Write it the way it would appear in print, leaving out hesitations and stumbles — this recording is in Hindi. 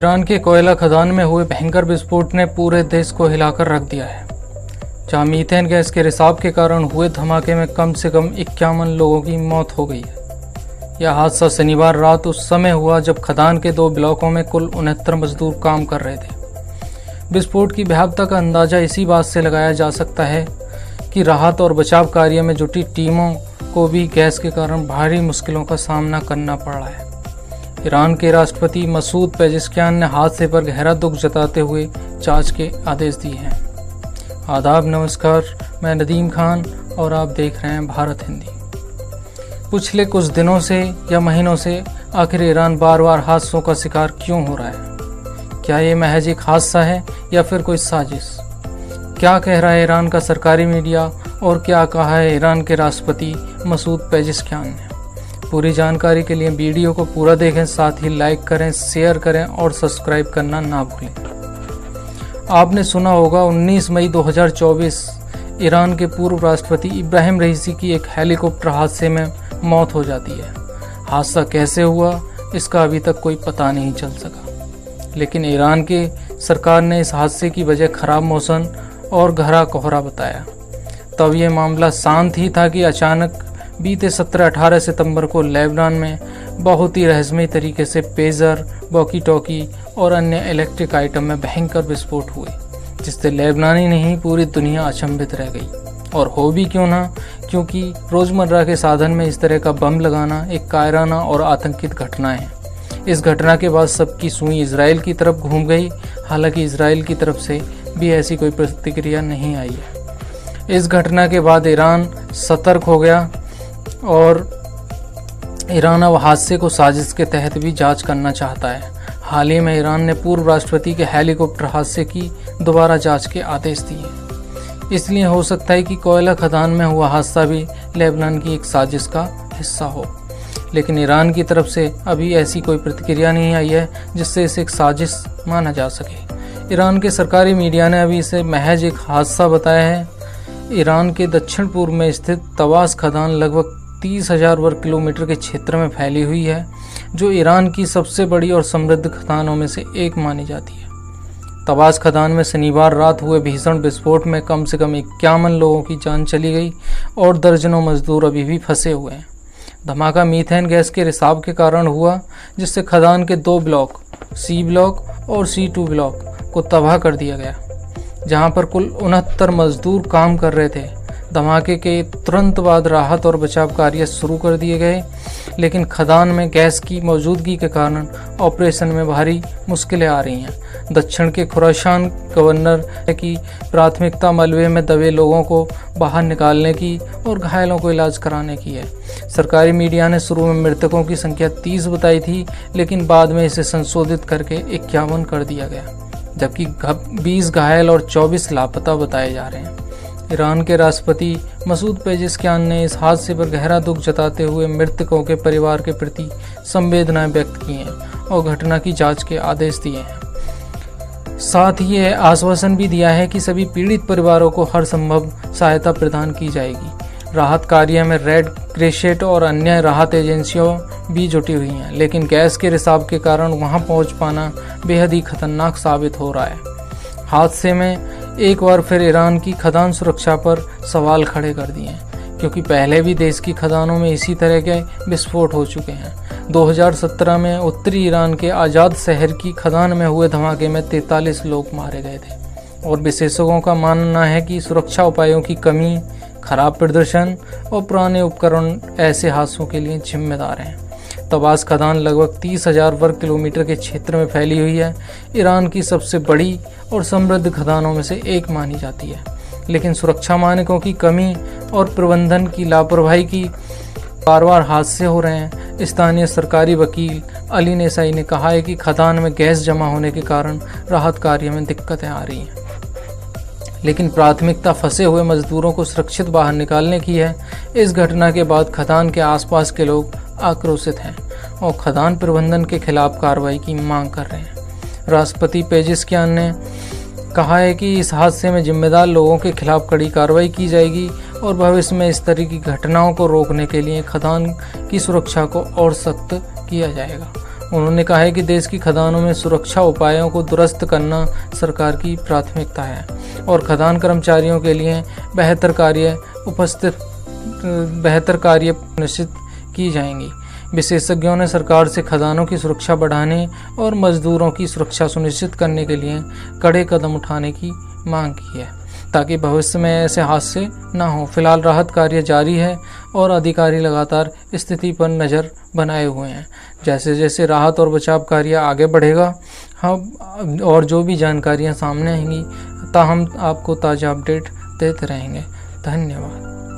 ईरान के कोयला खदान में हुए भयंकर विस्फोट ने पूरे देश को हिलाकर रख दिया है, जहां मीथेन गैस के रिसाव के कारण हुए धमाके में कम से कम 51 लोगों की मौत हो गई है। यह हादसा शनिवार रात उस समय हुआ जब खदान के 2 ब्लॉकों में कुल 69 मजदूर काम कर रहे थे। विस्फोट की भयावता का अंदाजा इसी बात से लगाया जा सकता है कि राहत और बचाव कार्य में जुटी टीमों को भी गैस के कारण भारी मुश्किलों का सामना करना पड़ रहा है। ईरान के राष्ट्रपति मसूद पेजेश्कियान ने हादसे पर गहरा दुख जताते हुए जांच के आदेश दिए हैं। आदाब, नमस्कार, मैं नदीम खान और आप देख रहे हैं भारत हिंदी। पिछले कुछ दिनों से या महीनों से आखिर ईरान बार बार हादसों का शिकार क्यों हो रहा है? क्या ये महज एक हादसा है या फिर कोई साजिश? क्या कह रहा है ईरान का सरकारी मीडिया और क्या कहा है ईरान के राष्ट्रपति मसूद पेजेश्कियान ने? पूरी जानकारी के लिए वीडियो को पूरा देखें, साथ ही लाइक करें, शेयर करें और सब्सक्राइब करना ना भूलें। आपने सुना होगा 19 मई 2024 ईरान के पूर्व राष्ट्रपति इब्राहिम रईसी की एक हेलीकॉप्टर हादसे में मौत हो जाती है। हादसा कैसे हुआ इसका अभी तक कोई पता नहीं चल सका, लेकिन ईरान के सरकार ने इस हादसे की वजह खराब मौसम और घना कोहरा बताया। तब यह मामला शांत ही था कि अचानक बीते 17-18 सितंबर को लेबनान में बहुत ही रहस्यमय तरीके से पेजर, वॉकी टॉकी और अन्य इलेक्ट्रिक आइटम में भयंकर विस्फोट हुए, जिससे लेबनान ही नहीं पूरी दुनिया अचंभित रह गई। और हो भी क्यों ना, क्योंकि रोज़मर्रा के साधन में इस तरह का बम लगाना एक कायराना और आतंकित घटना है। इस घटना के बाद सबकी सुई इजराइल की तरफ घूम गई। हालांकि इजराइल की तरफ से भी ऐसी कोई प्रतिक्रिया नहीं आई है। इस घटना के बाद ईरान सतर्क हो गया और ईरान अब हादसे को साजिश के तहत भी जांच करना चाहता है। हाल ही में ईरान ने पूर्व राष्ट्रपति के हेलीकॉप्टर हादसे की दोबारा जांच के आदेश दिए। इसलिए हो सकता है कि कोयला खदान में हुआ हादसा भी लेबनान की एक साजिश का हिस्सा हो, लेकिन ईरान की तरफ से अभी ऐसी कोई प्रतिक्रिया नहीं आई है जिससे इसे एक साजिश माना जा सके। ईरान के सरकारी मीडिया ने अभी इसे महज एक हादसा बताया है। ईरान के दक्षिण पूर्व में स्थित तवास खदान लगभग 30,000 वर्ग किलोमीटर के क्षेत्र में फैली हुई है, जो ईरान की सबसे बड़ी और समृद्ध खदानों में से एक मानी जाती है। तवास खदान में शनिवार रात हुए भीषण विस्फोट में कम से कम 51 लोगों की जान चली गई और दर्जनों मजदूर अभी भी फंसे हुए हैं। धमाका मीथेन गैस के रिसाव के कारण हुआ, जिससे खदान के 2 ब्लॉक, सी ब्लॉक और C2 ब्लॉक को तबाह कर दिया गया, जहां पर कुल 69 मजदूर काम कर रहे थे। धमाके के तुरंत बाद राहत और बचाव कार्य शुरू कर दिए गए, लेकिन खदान में गैस की मौजूदगी के कारण ऑपरेशन में भारी मुश्किलें आ रही हैं। दक्षिण के खुरासान गवर्नर की प्राथमिकता मलबे में दबे लोगों को बाहर निकालने की और घायलों को इलाज कराने की है। सरकारी मीडिया ने शुरू में मृतकों की संख्या 30 बताई थी, लेकिन बाद में इसे संशोधित करके 51 कर दिया गया, जबकि 20 घायल और 24 लापता बताए जा रहे हैं। ईरान के राष्ट्रपति मसूद पेजेश्कियान ने इस हादसे पर गहरा दुख जताते हुए मृतकों के परिवार के प्रति संवेदनाएं व्यक्त की हैं और घटना की जांच के आदेश दिए हैं। साथ ही यह आश्वासन भी दिया है कि सभी पीड़ित परिवारों को हर संभव सहायता प्रदान की जाएगी। राहत कार्य में रेड क्रेसेंट और अन्य राहत एजेंसियों भी जुटी हुई हैं, लेकिन गैस के रिसाव के कारण वहां पहुंच पाना बेहद ही खतरनाक साबित हो रहा है। हादसे में एक बार फिर ईरान की खदान सुरक्षा पर सवाल खड़े कर दिए हैं, क्योंकि पहले भी देश की खदानों में इसी तरह के विस्फोट हो चुके हैं। 2017 में उत्तरी ईरान के आज़ाद शहर की खदान में हुए धमाके में 43 लोग मारे गए थे और विशेषज्ञों का मानना है कि सुरक्षा उपायों की कमी, खराब प्रदर्शन और पुराने उपकरण ऐसे हादसों के लिए जिम्मेदार हैं। तवास खदान लगभग 30,000 वर्ग किलोमीटर के क्षेत्र में फैली हुई है। ईरान की सबसे बड़ी और समृद्ध खदानों में से एक मानी जाती है, लेकिन सुरक्षा मानकों की कमी और प्रबंधन की लापरवाही की बार बार हादसे हो रहे हैं। स्थानीय सरकारी वकील अली नेसाई ने कहा है कि खदान में गैस जमा होने के कारण राहत कार्य में दिक्कतें आ रही हैं, लेकिन प्राथमिकता फंसे हुए मजदूरों को सुरक्षित बाहर निकालने की है। इस घटना के बाद खदान के आसपास के लोग आक्रोशित हैं और खदान प्रबंधन के खिलाफ कार्रवाई की मांग कर रहे हैं। राष्ट्रपति पेजेश्कियान ने कहा है कि इस हादसे में जिम्मेदार लोगों के खिलाफ कड़ी कार्रवाई की जाएगी और भविष्य में इस तरह की घटनाओं को रोकने के लिए खदान की सुरक्षा को और सख्त किया जाएगा। उन्होंने कहा है कि देश की खदानों में सुरक्षा उपायों को दुरुस्त करना सरकार की प्राथमिकता है और खदान कर्मचारियों के लिए बेहतर कार्य निश्चित की जाएंगी। विशेषज्ञों ने सरकार से खदानों की सुरक्षा बढ़ाने और मजदूरों की सुरक्षा सुनिश्चित करने के लिए कड़े कदम उठाने की मांग की है ताकि भविष्य में ऐसे हादसे न हो। फिलहाल राहत कार्य जारी है और अधिकारी लगातार स्थिति पर नज़र बनाए हुए हैं। जैसे जैसे राहत और बचाव कार्य आगे बढ़ेगा हम और जो भी जानकारियां सामने आएंगी हम आपको ताज़ा अपडेट देते रहेंगे। धन्यवाद।